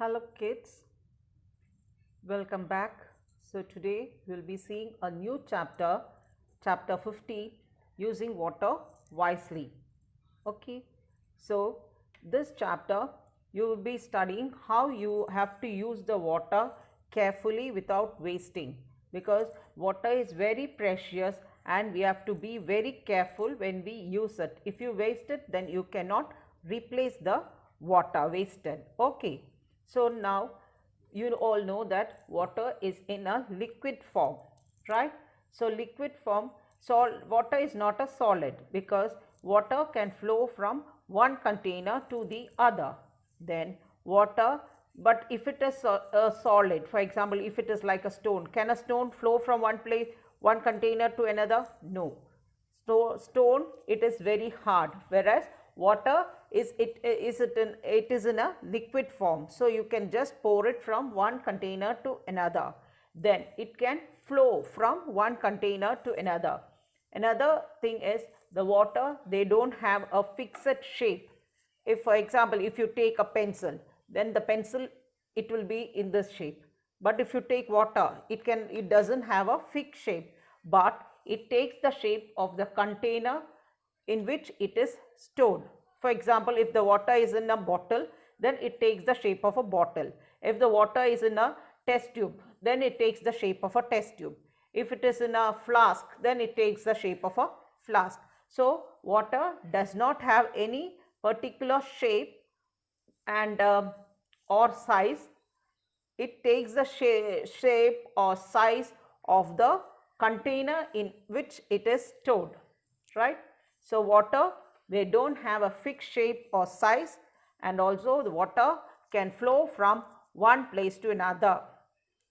Hello kids, welcome back. So today we will be seeing a new chapter, chapter 50, using water wisely. Okay, so this chapter you will be studying how you have to use the water carefully without wasting, because water is very precious and we have to be very careful when we use it. If you waste it, then you cannot replace the water wasted. Okay, so now you all know that water is in a liquid form, right? So liquid form, water is not a solid, because water can flow from one container to the other. Then water, but if it is a solid, for example, if it is like a stone, can a stone flow from one place, one container to another? No. So stone, it is very hard, whereas water is in a liquid form. So you can just pour it from one container to another. Then it can flow from one container to another. Another thing is the water, they don't have a fixed shape. If for example, if you take a pencil, then the pencil, it will be in this shape. But if you take water, it doesn't have a fixed shape, but it takes the shape of the container in which it is stored. For example, if the water is in a bottle, then it takes the shape of a bottle. If the water is in a test tube, then it takes the shape of a test tube. If it is in a flask, then it takes the shape of a flask. So water does not have any particular shape and or size. It takes the shape or size of the container in which it is stored, right? So water, they don't have a fixed shape or size, and also the water can flow from one place to another.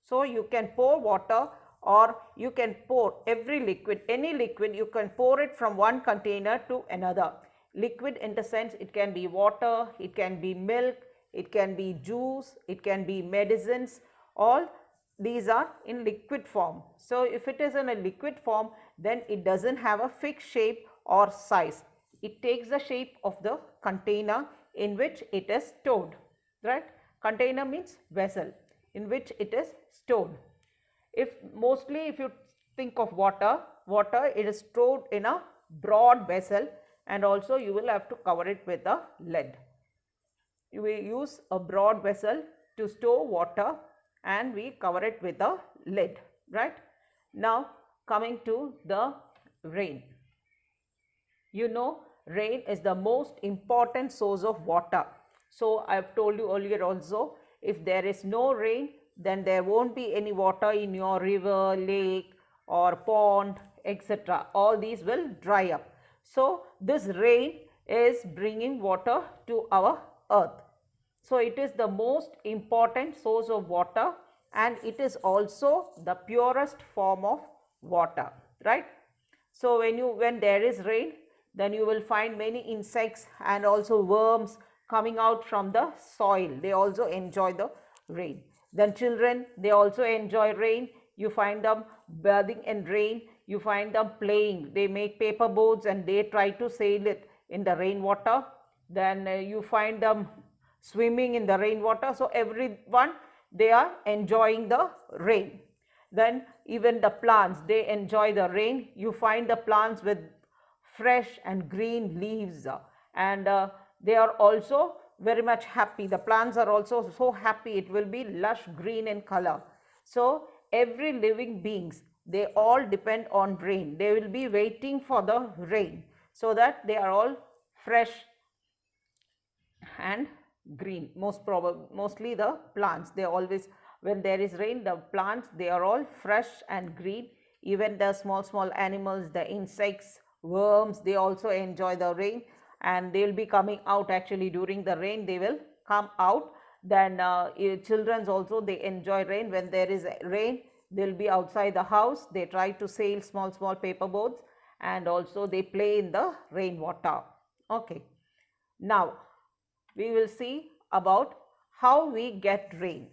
So you can pour water, or you can pour every liquid, any liquid, you can pour it from one container to another. Liquid in the sense, it can be water, it can be milk, it can be juice, it can be medicines, all these are in liquid form. So if it is in a liquid form, then it doesn't have a fixed shape or size. It takes the shape of the container in which it is stored, right? Container means vessel in which it is stored. If you think of water, it is stored in a broad vessel, and also you will have to cover it with a lid. You will use a broad vessel to store water, and we cover it with a lid, right? Now coming to the rain. You know, rain is the most important source of water. So I have told you earlier also, if there is no rain, then there won't be any water in your river, lake or pond, etc. All these will dry up. So this rain is bringing water to our earth. So it is the most important source of water, and it is also the purest form of water, right? So when there is rain, then you will find many insects and also worms coming out from the soil. They also enjoy the rain. Then children, they also enjoy rain. You find them bathing in rain. You find them playing. They make paper boats and they try to sail it in the rainwater. Then you find them swimming in the rainwater. So everyone, they are enjoying the rain. Then even the plants, they enjoy the rain. You find the plants with fresh and green leaves, and they are also very much happy. The plants are also so happy, it will be lush green in color. So every living beings, they all depend on rain. They will be waiting for the rain, so that they are all fresh and green. Mostly the plants, they always, when there is rain, the plants, they are all fresh and green. Even the small animals, the insects, worms, they also enjoy the rain, and they will be coming out. Actually during the rain they will come out. Then children also, they enjoy rain. When there is rain, they will be outside the house. They try to sail small paper boats, and also they play in the rainwater. Okay, now we will see about how we get rain.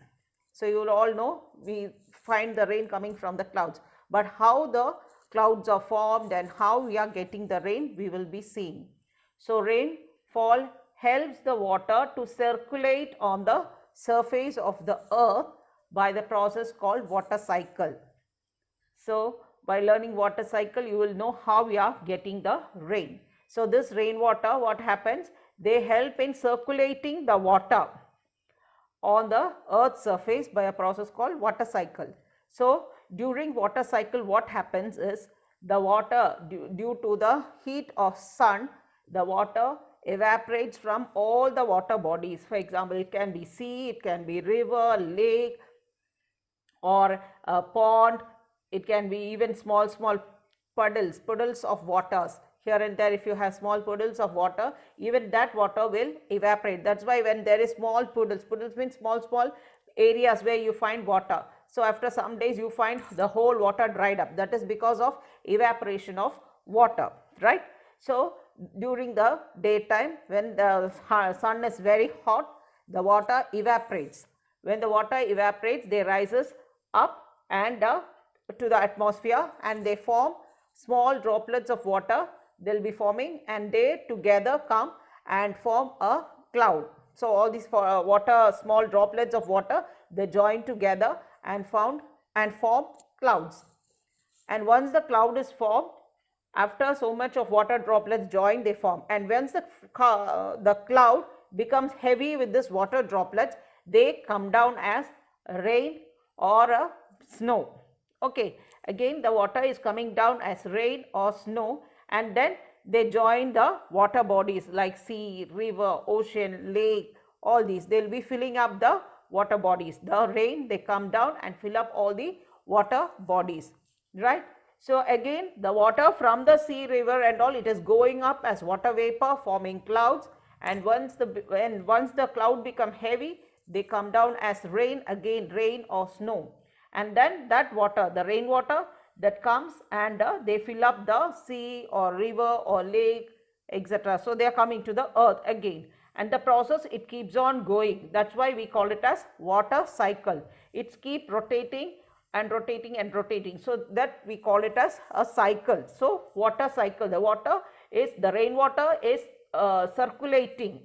So you will all know, we find the rain coming from the clouds, but how the clouds are formed and how we are getting the rain, we will be seeing. So rainfall helps the water to circulate on the surface of the earth by the process called water cycle. So by learning water cycle, you will know how we are getting the rain. So this rainwater, what happens? They help in circulating the water on the earth's surface by a process called water cycle. So during water cycle, what happens is the water, due to the heat of sun, the water evaporates from all the water bodies. For example, it can be sea, it can be river, lake, or a pond. It can be even small puddles of waters. Here and there, if you have small puddles of water, even that water will evaporate. That's why when there is small puddles means small areas where you find water. So after some days you find the whole water dried up. That is because of evaporation of water, right? So during the daytime, when the sun is very hot, the water evaporates. When the water evaporates, they rises up and to the atmosphere, and they form small droplets of water. They'll be forming, and they together come and form a cloud. So all these small droplets of water, they join together and form clouds. And once the cloud is formed, after so much of water droplets join, they form. And once the cloud becomes heavy with this water droplets, they come down as rain or snow. Okay, again the water is coming down as rain or snow, and then they join the water bodies like sea, river, ocean, lake, all these. They will be filling up the water bodies. The rain, they come down and fill up all the water bodies, right? So again the water from the sea, river and all, it is going up as water vapor forming clouds, and once the cloud become heavy, they come down as rain, again rain or snow. And then that water, the rainwater, that comes and they fill up the sea or river or lake, etc. So they are coming to the earth again, and the process, it keeps on going. That's why we call it as water cycle. It's keep rotating and rotating and rotating, so that we call it as a cycle. So water cycle, the rainwater is circulating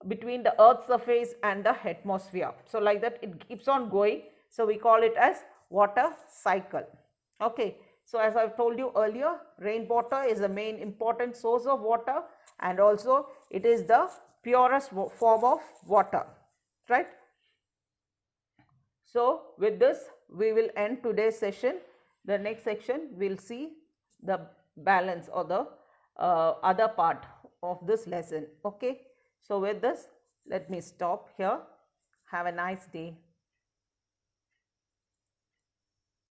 between the earth's surface and the atmosphere. So like that it keeps on going. So we call it as water cycle. Okay. So as I've told you earlier, rainwater is the main important source of water, and also it is the purest form of water, right? So with this we will end today's session. The next section we'll see the balance or the other part of this lesson. Okay. So with this, let me stop here. Have a nice day.